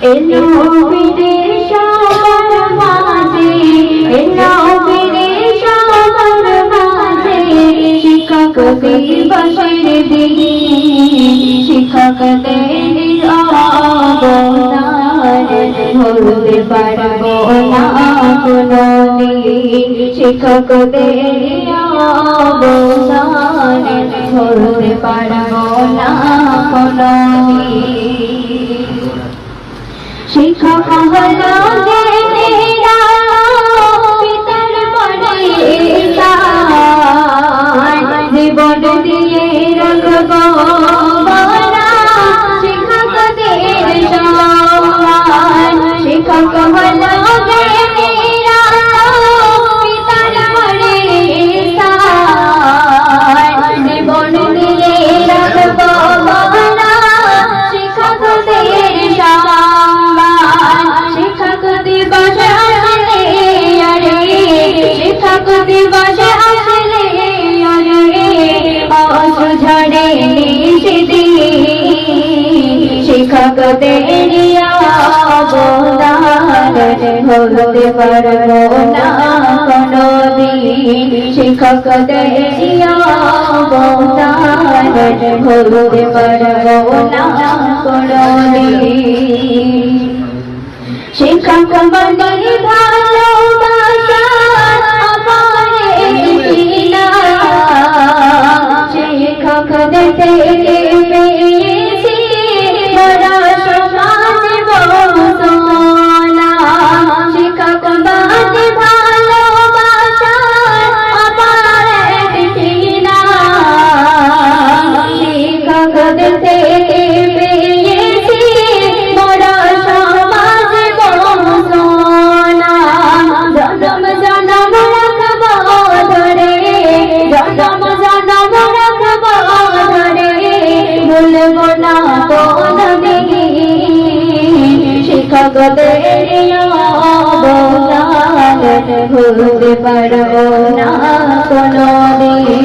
এলো বীরের সবার মাঝে, এলো বীরের সবার মাঝে, শিক্ষক দিবসের দিন, শিক্ষকদের অবদান ভুলতে পারবো না কোনদিন, শিক্ষকদের অবদান ভুলতে পারবো না কোনদিন। শিক্ষক হলো জ্ঞানীরা, পিতার পরে তার জীবন দিয়ে রাখবো বলা শিক্ষকদের সম্মান। শিক্ষক হলো জ্ঞানীরা, পিতার পরে তার জীবন দিয়ে রাখবো বলা শিক্ষকদের সম্মান। শিক্ষক দিবস আসলে আরে, শিক্ষক দিবস আসলে আরে, অশ্রু ঝরে সেদিন, শিক্ষকদের অবদান ভুলতে পারবো না কোনদিন, শিক্ষকদের অবদান ভুলতে পারবো না কোনদিন। শিক্ষক মানে ভালোবাসা আমার না, শিক্ষকদের থেকে পেয়েছি বড় সমাজ বদনা। শিক্ষক মানে ভালোবাসা আমার না, শিক্ষকদের থেকে পেয়েছি বড় সমাজ বদনা। জনম জনম রাখবো ধরে, জনম জনম রাখবো ধরে, ভুলবো না কোনদিন, শিক্ষকদের অবদান ভুলতে পারবো না কোনদিন।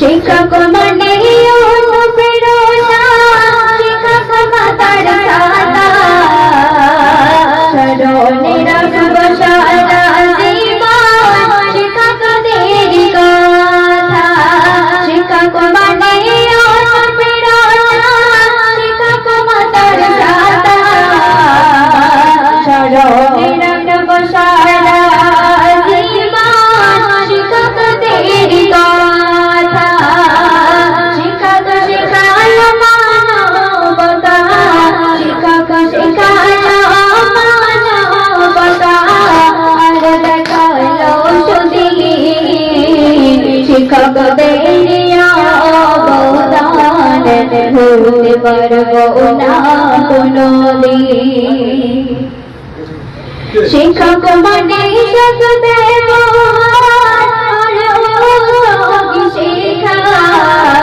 শিক্ষক মানে অনুপ্রেরণা, শিক্ষক মাতার সাদা, স্মরণে রাখবো সারা জীবন শিক্ষকদের কথা। শিক্ষক মানে অনুপ্রেরণা, শিক্ষক মাতার সাদা, স্মরণে রাখবো সারা জীবন শিক্ষকদের কথা। শিক্ষক শেখালো মানবতা, শিক্ষক শেখালো মানবতা, আর দেখালো সুদিন, শিক্ষকদের অবদান ভুলতে পারবো না কোনদিন। শিক্ষক মানে সতদেব শেখায়,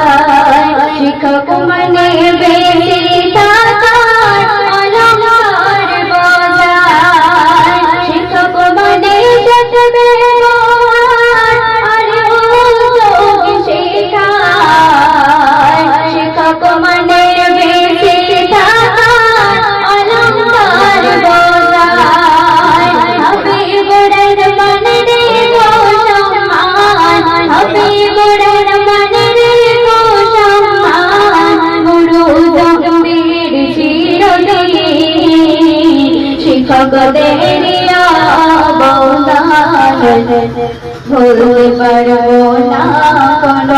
শিক্ষক মানে বেঁচে থাকার অলংকার বোঝায়। শিক্ষক মানে সতদেব শেখায়, শিক্ষক মানে বেঁচে থাকার অলংকার বোঝায়। হাবিবুর রহমান রে গো সম্মান, হাবিবুর রহমান রে গো সম্মান, গুরু জগতের চিরদিন, শিক্ষকদের অবদান ভুলতে পারবো না কোন